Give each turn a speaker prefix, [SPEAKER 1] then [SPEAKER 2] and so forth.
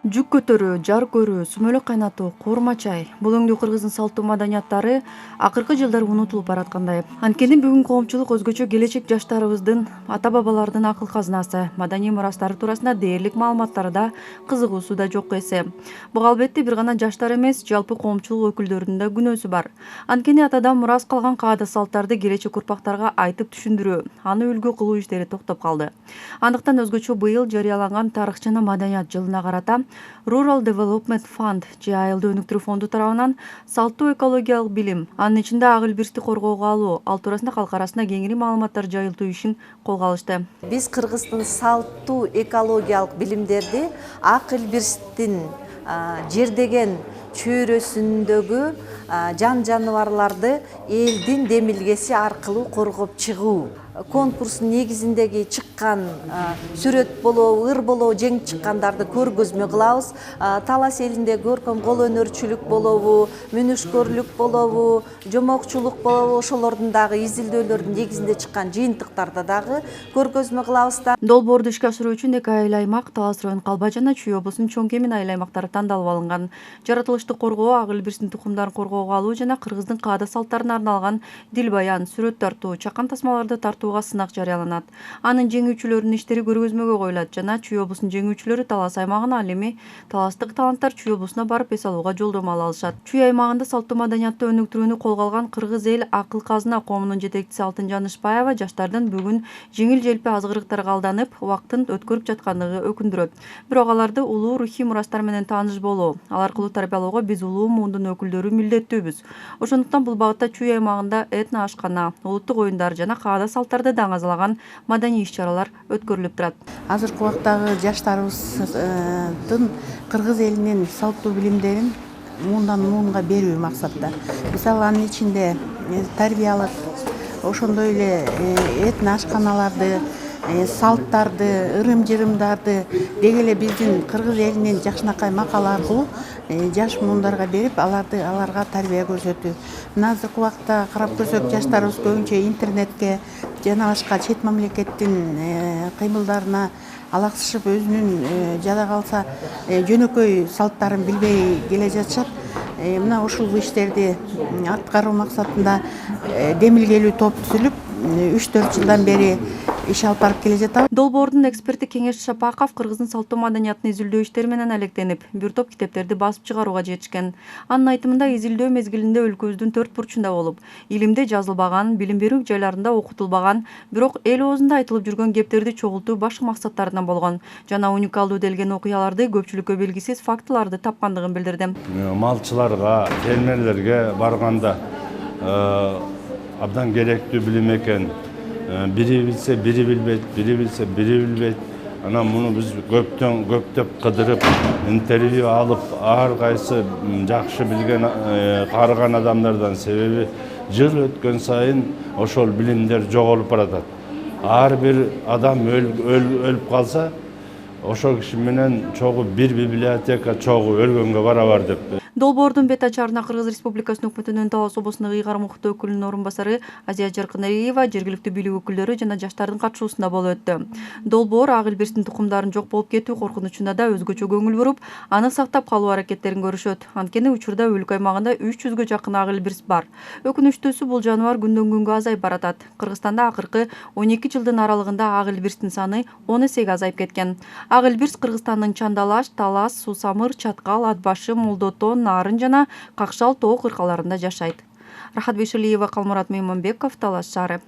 [SPEAKER 1] Жүк көтөрүү, жар көрүү, сүмөлөк кайнатуу, куурма чай. Бул өңдүү кыргыздын салттуу маданияттары акыркы жылдары унутулуп бараткандай. Анткени бүгүн коомчулук өзгөчө келечек жаштарыбыздын, ата-бабалардын акыл казынасы, маданий мурастары туурасында дээрлик маалыматтарда кызыгуусу да жок эсе. Буга албетте бир гана жаштар эмес, жалпы коомчулук өкүлдөрүнүн да күнөөсү бар. Анткени атадан мурас калган каада-салттарды келечек урпактарга айтып түшүндүрүү, аны үлгү кылуу иштери токтоп калды. Андыктан өзгөчө быйыл жарыяланган тарых жана маданият жылына карата Rural Development Fund же Айылды өнүктүрүү фонду тарабынан салттуу экологиялык билим, анын ичинде ак илбирсти коргоого алуу, ал туурасында калк арасында кеңири маалыматтар жайылтуу ишин колго алышты.
[SPEAKER 2] Биз Кыргыздын салттуу экологиялык билимдерди ак илбирстин жердеген чөйрөсүндөгү жан жаныбарларды элдин демилгеси аркылуу коргоп чыгуу конкурстун негизиндеги чыккан сүрөт болобу, ыр болобу, жеңип чыккандарды көргөзмө кылабыз. Талас элинде көркөм кол өнөрчүлүк болобу, мүнүшкөрлүк болобу, жомокчулук болобу, ошолордун дагы изилдөөлөрдүн негизинде чыккан жыйынтыктарды дагы көргөзмө кылабыз да.
[SPEAKER 1] Долбоорду ишке ашыруу үчүн 2 айыл аймак Талас районунун Калба жана Чүй облусунун Чоң Кемин айыл аймактары тандалып алынган. Жаратылышты коргоо, ак илбирстин тукумдарын коргоого алуу жана кыргыздын каада-салттарына арналган дил баян, сүрөт тартуу, чакан тасмаларды тартууга сынак жарыяланат. Анын жеңүүчүлөрүнүн иштери көргөзмөгө коюлат жана Чүй облусунун жеңүүчүлөрү Талас аймагына, ал эми таластык таланттар Чүй облусуна барып эс алууга жолдомо ала алышат. Чүй аймагында салттуу маданиятты өнүктүрүүнү колго алган Кыргыз эл акыл казына коомунун жетекчиси Алтын Жанышбаева жаштардын бүгүн жеңил-желпи азгырыктарга алданып, убактын өткөрүп жаткандыгы өкүндүрөт. Бирок аларды улуу рухий мурастар менен тааныш болуу, ал аркылуу тарбиялоого биз улуу муундун өкүлдөрү милдеттүүбүз. Ошондуктан бул багытта Чүй аймагында этно ашкана, улуттук оюндар жана каада-салттарды даңазалаган маданий иш-чаралар өткөрүлүп турат.
[SPEAKER 3] Азыркы убактагы жаштарыбыздын кыргыз элинин салттуу билимдерин муундан муунга берүү максатта. Мисалы анын ичинде тарбиялык, ошондой эле этно ашканаларды, салттарды, ырым-жырымдарды деги эле биздин кыргыз элинин жакшынакай макалы аркылуу жаш муундарга берип, аларга тарбия көрсөтүү. Мына азыркы убакта карап көрсөк, жаштарыбыз көбүнчө интернетке жана башка чет мамлекеттин кыймылдарына алаксышып, өзүнүн жада калса жөнөкөй салттарын билбей келе жатышат. Мына ушул иштерди аткаруу максатында демилгелүү топ түзүлүп, 3-4 жылдан бери иш алып барып келе жатабыз.
[SPEAKER 1] Долбоордун эксперти Кеңеш Шапаков кыргыздын салттуу маданиятын изилдөө иштери менен алектенип, бир топ китептерди басып чыгарууга жетишкен. Анын айтымында изилдөө мезгилинде өлкөбүздүн төрт бурчунда болуп, илимде жазылбаган, билим берүү жайларында окутулбаган, бирок эл оозунда айтылып жүргөн кептерди чогултуу башкы максаттарынан болгон жана уникалдуу делген окуяларды, көпчүлүккө белгисиз фактыларды тапкандыгын билдирди.
[SPEAKER 4] Малчыларга, фермерлерге барганда абдан керектүү билим экен. Бири билсе, бири билбейт, бири билсе, бири билбейт. Анан муну биз көптөп кыдырып, интервью алып, ар кайсы жакшы билген, карыган адамдардан, себеби жыл өткөн сайын ошол билимдер жоголуп баратат. Ар бир адам өлүп калса, ошол киши менен чогуу бир библиотека чогуу өлгөнгө барабар деп.
[SPEAKER 1] Долбоордун бет ачарына Кыргыз Республикасынын өкмөтүнүн Талас облусундагы ыйгарым укуктуу өкүлүнүн орун басары Азия Жаркынариева жергиликтүү бийлик өкүлдөрү жана жаштардын катышуусунда болуп өттү. Долбоор ак илбирстин тукумдарын жок болуп кетүү коркунучуна да өзгөчө көңүл буруп, аны сактап калуу аракеттерин көрүшөт. Анткени учурда өлкө аймагында 300гө жакын ак илбирс бар. Өкүнүчтүүсү бул жаныбар күндөн күнгө азайып баратат. Кыргызстанда акыркы 12 жылдын аралыгында ак илбирстин саны 10 эсеге азайып кеткен. Ак илбирс Кыргызстандын Чандалаш, Талас, Сусамыр, Чаткал, Атбашы, Молдото, Нарын жана Какшал тоо кыркаларында жашайт. Рахат Бешалиева, Калмурат Меймонбеков, Талас шаары.